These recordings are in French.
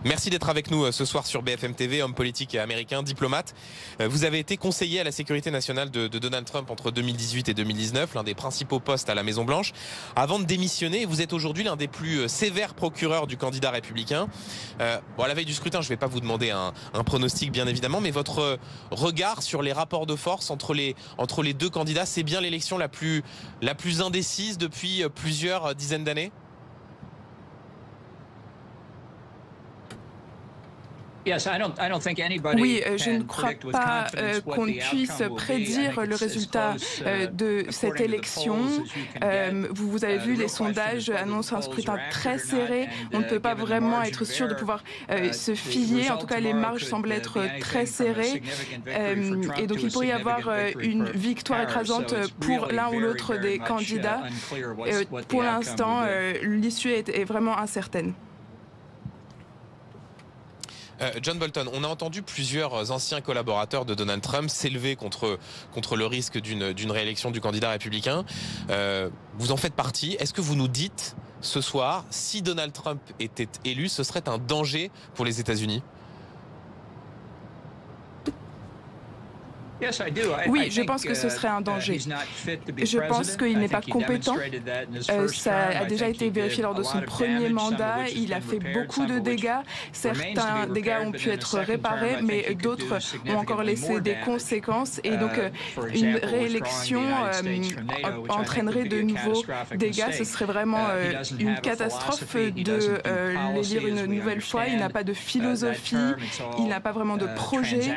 Merci d'être avec nous ce soir sur BFM TV, homme politique américain, diplomate. Vous avez été conseiller à la sécurité nationale de Donald Trump entre 2018 et 2019, l'un des principaux postes à la Maison-Blanche. Avant de démissionner, vous êtes aujourd'hui l'un des plus sévères procureurs du candidat républicain. Bon, à la veille du scrutin, je ne vais pas vous demander un pronostic bien évidemment, mais votre regard sur les rapports de force entre les deux candidats, c'est bien l'élection la plus indécise depuis plusieurs dizaines d'années ? Oui, je ne crois pas qu'on puisse prédire le résultat de cette élection. Vous avez vu, les sondages annoncent un scrutin très serré. On ne peut pas vraiment être sûr de pouvoir se fier. En tout cas, les marges semblent être très serrées. Et donc, il pourrait y avoir une victoire écrasante pour l'un ou l'autre des candidats. Pour l'instant, l'issue est vraiment incertaine. John Bolton, on a entendu plusieurs anciens collaborateurs de Donald Trump s'élever contre le risque d'une réélection du candidat républicain. Vous en faites partie. Est-ce que vous nous dites ce soir, si Donald Trump était élu, ce serait un danger pour les États-Unis ? Oui, je pense que ce serait un danger. Je pense qu'il n'est pas compétent. Ça a déjà été vérifié lors de son premier mandat. Il a fait beaucoup de dégâts. Certains dégâts ont pu être réparés, mais d'autres ont encore laissé des conséquences. Et donc, une réélection entraînerait de nouveaux dégâts. Ce serait vraiment une catastrophe de l'élire une nouvelle fois. Il n'a pas de philosophie, il n'a pas vraiment de projet.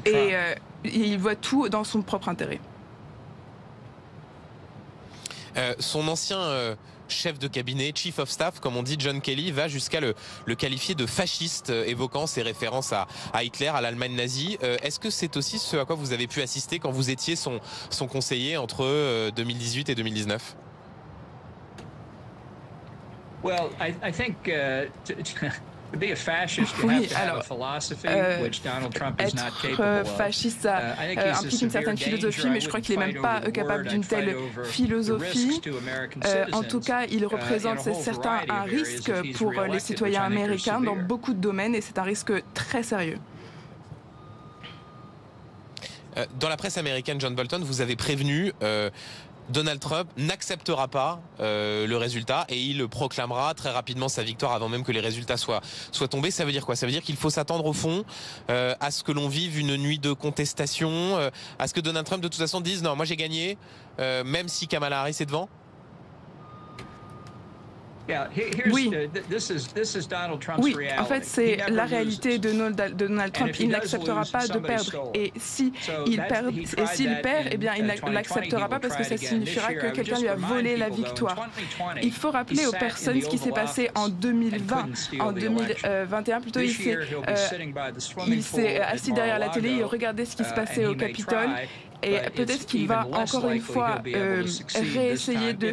Et il voit tout dans son propre intérêt. Son ancien chef de cabinet, chief of staff, comme on dit, John Kelly, va jusqu'à le qualifier de fasciste, évoquant ses références à Hitler, à l'Allemagne nazie. Est-ce que c'est aussi ce à quoi vous avez pu assister quand vous étiez son conseiller entre 2018 et 2019 ? Oui, alors, être fasciste, ça implique une certaine philosophie, mais je crois qu'il n'est même pas capable d'une telle philosophie. En tout cas, il représente, c'est certain, un risque pour les citoyens américains dans beaucoup de domaines, et c'est un risque très sérieux. Dans la presse américaine, John Bolton, vous avez prévenu Donald Trump n'acceptera pas le résultat et il proclamera très rapidement sa victoire avant même que les résultats soient tombés. Ça veut dire quoi? Ça veut dire qu'il faut s'attendre au fond à ce que l'on vive une nuit de contestation, à ce que Donald Trump de toute façon dise non, moi j'ai gagné, même si Kamala Harris est devant. Oui, en fait, c'est la réalité de Donald Trump. Il n'acceptera pas de perdre. Et s'il perd, eh bien, il ne l'acceptera pas parce que ça signifiera que quelqu'un lui a volé la victoire. Il faut rappeler aux personnes ce qui s'est passé en 2020. En 2021, plutôt, il s'est assis derrière la télé, il regardait ce qui se passait au Capitole. Et peut-être qu'il va encore une fois réessayer de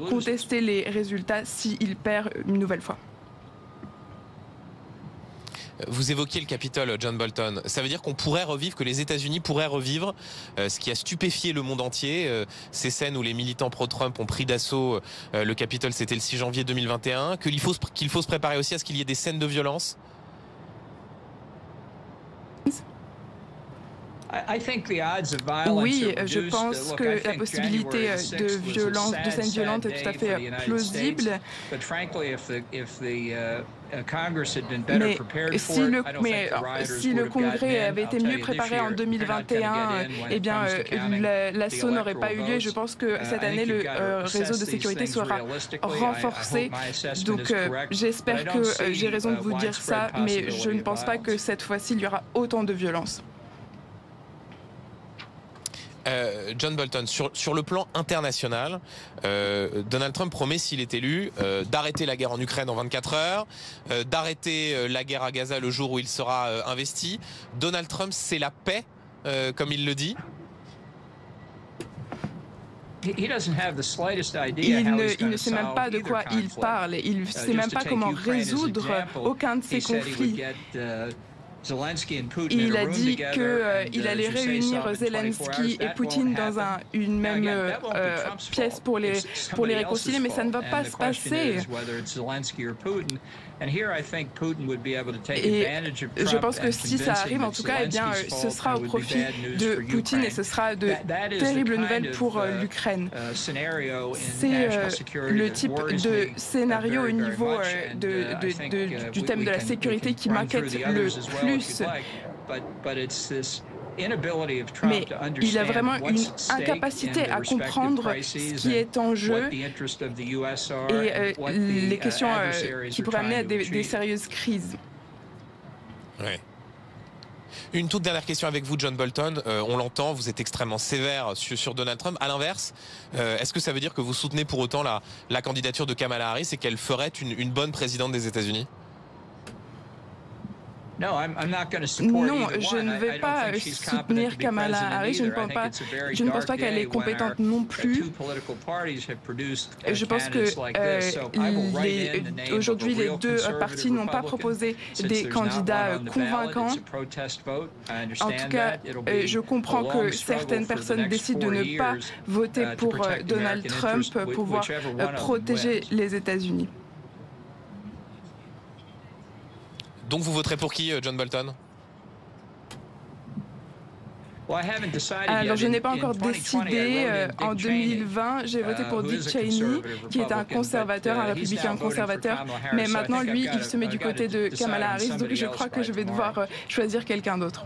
contester les résultats s'il perd une nouvelle fois. Vous évoquiez le Capitole, John Bolton. Ça veut dire qu'on pourrait revivre, que les États-Unis pourraient revivre ce qui a stupéfié le monde entier, ces scènes où les militants pro-Trump ont pris d'assaut le Capitole, c'était le 6 janvier 2021, qu'il faut se préparer aussi à ce qu'il y ait des scènes de violence. Oui, je pense que la possibilité de violence, de scènes violentes est tout à fait plausible. Mais si le Congrès avait été mieux préparé en 2021, eh bien, l'assaut n'aurait pas eu lieu. Je pense que cette année, le réseau de sécurité sera renforcé. Donc, j'espère que j'ai raison de vous dire ça, mais je ne pense pas que cette fois-ci, il y aura autant de violence. John Bolton, sur le plan international, Donald Trump promet, s'il est élu, d'arrêter la guerre en Ukraine en 24 heures, d'arrêter la guerre à Gaza le jour où il sera investi. Donald Trump, c'est la paix, comme il le dit. Il ne sait même pas de quoi il parle. Il ne sait même pas comment résoudre aucun de ces conflits. Il a dit qu'il allait réunir Zelensky et Poutine dans une même pièce pour les réconcilier, mais ça ne va pas se passer. Et je pense que si ça arrive, en tout cas, eh bien, ce sera au profit de Poutine et ce sera de terribles nouvelles pour l'Ukraine. C'est le type de scénario au niveau du thème de la sécurité qui m'inquiète le plus. Mais il a vraiment une incapacité à comprendre ce qui est en jeu et les questions qui pourraient amener à des sérieuses crises. Ouais. Une toute dernière question avec vous, John Bolton. On l'entend, vous êtes extrêmement sévère sur Donald Trump. À l'inverse, est-ce que ça veut dire que vous soutenez pour autant la candidature de Kamala Harris et qu'elle ferait une bonne présidente des États-Unis? Non, je ne vais pas soutenir Kamala Harris. Je ne pense pas qu'elle est compétente non plus. Je pense que aujourd'hui, les deux partis n'ont pas proposé des candidats convaincants. En tout cas, je comprends que certaines personnes décident de ne pas voter pour Donald Trump pour pouvoir protéger les États-Unis. Donc vous voterez pour qui, John Bolton? Alors, je n'ai pas encore décidé. En 2020, j'ai voté pour Dick Cheney, qui est un conservateur, un républicain conservateur. Mais maintenant, lui, il se met du côté de Kamala Harris, donc je crois que je vais devoir choisir quelqu'un d'autre.